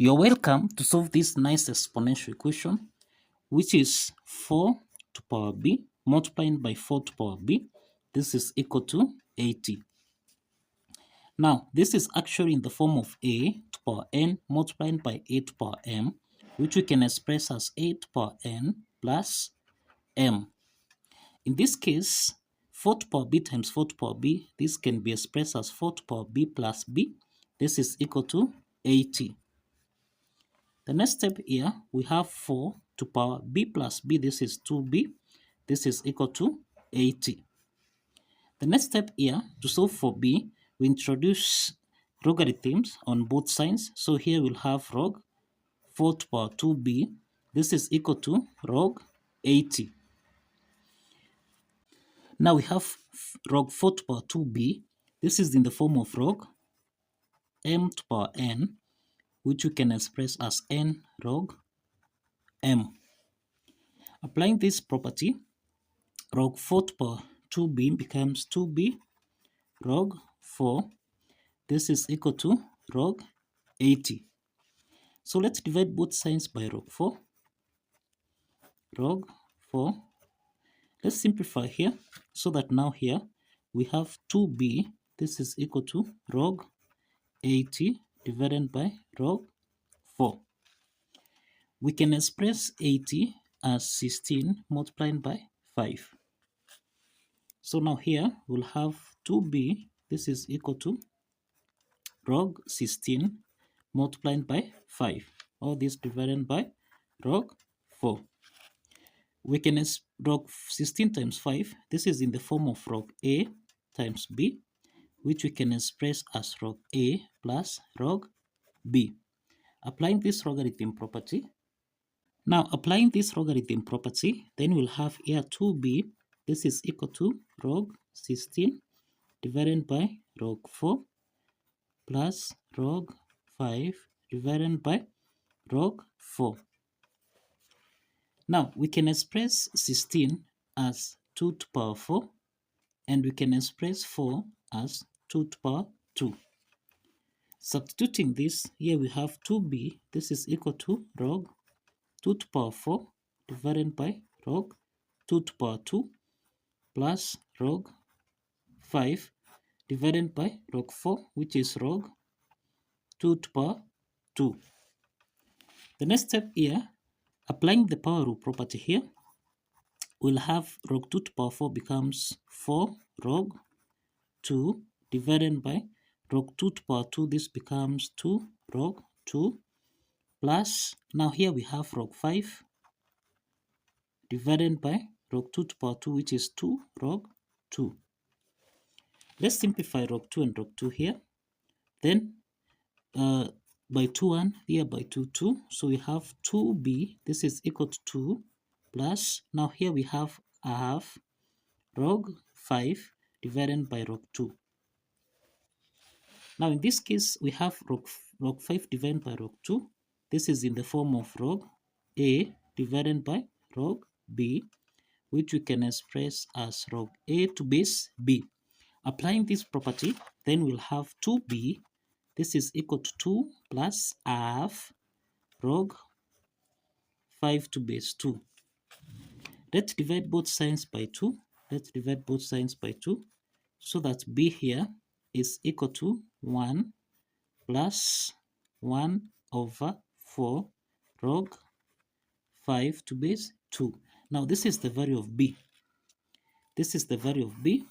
You're welcome to solve this nice exponential equation, which is 4 to power b multiplying by 4 to power b. This is equal to 80. Now, this is actually in the form of a to power n multiplying by a to power m, which we can express as a to power n plus m. In this case, 4 to power b times 4 to power b, this can be expressed as 4 to power b plus b. This is equal to 80. The next step here, we have 4 to power b plus b. This is 2b. This is equal to 80. The next step here, to solve for b, we introduce logarithms on both sides. So here we'll have log 4 to power 2b. This is equal to log 80. Now we have log 4 to power 2b. This is in the form of log m to power n, which we can express as n log m. Applying this property, log 4 to power 2b becomes 2b log 4. This is equal to log 80. So let's divide both sides by log 4. Log 4. Let's simplify here so that now here we have 2b. This is equal to log 80 divided by log 4. We can express 80 as 16 multiplied by 5. So now here we'll have 2b. This is equal to log 16 multiplied by 5. All this divided by log 4. We can log 16 times 5. This is in the form of log a times b, which we can express as log a plus log b. Applying this logarithm property. Now, applying this logarithm property, then we'll have here 2b. This is equal to log 16 divided by log 4 plus log 5 divided by log 4. Now, we can express 16 as 2 to power 4, and we can express 4 as 2 to power 2. Substituting this, here we have 2b. This is equal to log 2 to power 4 divided by log 2 to power 2 plus log 5 divided by log 4, which is log 2 to power 2. The next step here, applying the power rule property here, we'll have log 2 to power 4 becomes 4 log 2 divided by log 2 to power 2. This becomes 2 log 2 plus, now here we have log 5 divided by log 2 to power 2, which is 2 log 2. Let's simplify log 2 and log 2 here. Then by 2 1, here by 2 2. So we have 2b. This is equal to 2 plus, now here we have a half log 5 divided by log 2. Now in this case, we have log 5 divided by log 2. This is in the form of log a divided by log b, which we can express as log a to base b. Applying this property, then we'll have 2b. This is equal to 2 plus a half log 5 to base 2. Let's divide both sides by 2. Let's divide both sides by 2 so that b here is equal to 1 plus 1 over 4 log 5 to base 2. Now this is the value of b. This is the value of b.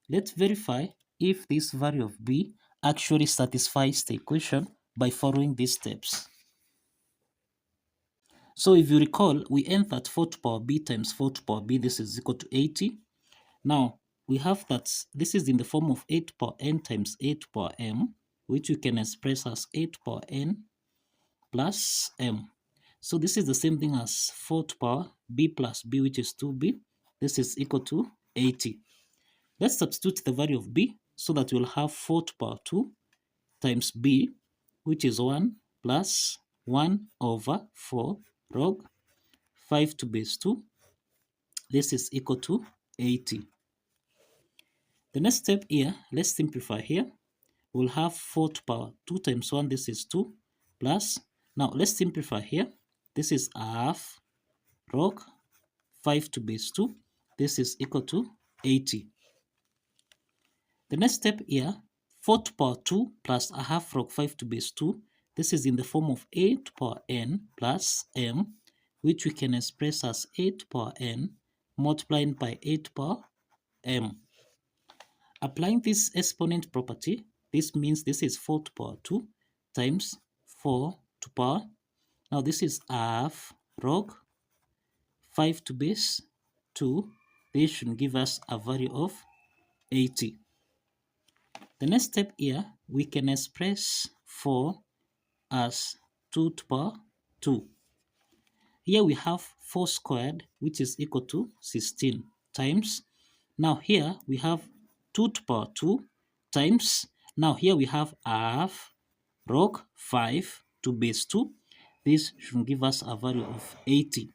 Let's verify if this value of b actually satisfies the equation by following these steps. So if you recall, we end that 4 to power b times 4 to power b, this is equal to 80. Now, we have that this is in the form of 8 to power n times 8 to power m, which we can express as 8 to power n plus m. So this is the same thing as 4 to power b plus b, which is 2b. This is equal to 80. Let's substitute the value of b so that we'll have 4 to power 2 times b, which is 1 plus 1 over 4 log 5 to base 2. This is equal to 80. The next step here, let's simplify here. We'll have 4 to power 2 times 1. This is 2 plus, now let's simplify here. This is half log 5 to base 2. This is equal to 80. The next step here, 4 to power 2 plus a half log 5 to base 2. This is in the form of a to power n plus m, which we can express as a to power n multiplied by a to power m. Applying this exponent property, this means this is 4 to power 2 times 4 to power. Now this is half log 5 to base 2. This should give us a value of 80. The next step here, we can express 4 as 2 to power 2. Here we have 4 squared, which is equal to 16 times. Now here we have 2 to power 2 times. Now here we have half log 5 to base 2. This should give us a value of 80.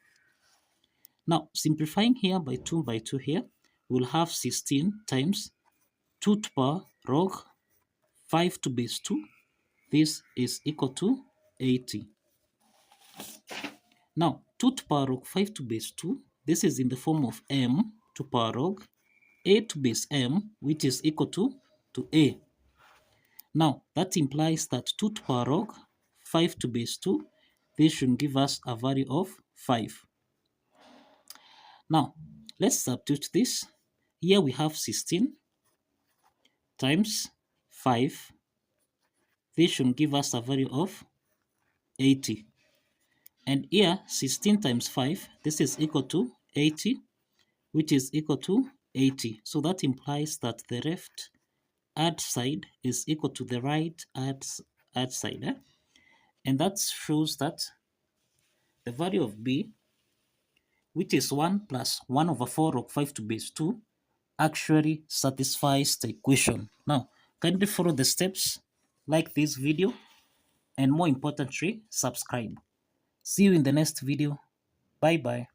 Now simplifying here by 2 here, we'll have 16 times 2 to power log 5 to base 2. This is equal to 80. Now 2 to power log 5 to base 2. This is in the form of m to power log a to base m, which is equal to a. Now that implies that 2 to power log 5 to base 2, this should give us a value of 5. Now let's substitute this. Here we have 16 times 5. This should give us a value of 80. And here 16 times 5, this is equal to 80, which is equal to 80. So that implies that the left hand side is equal to the right hand side. And that shows that the value of b, which is 1 plus 1 over 4 log 5 to base 2, actually satisfies the equation. Now, kindly follow the steps, like this video, and more importantly, subscribe. See you in the next video. Bye bye.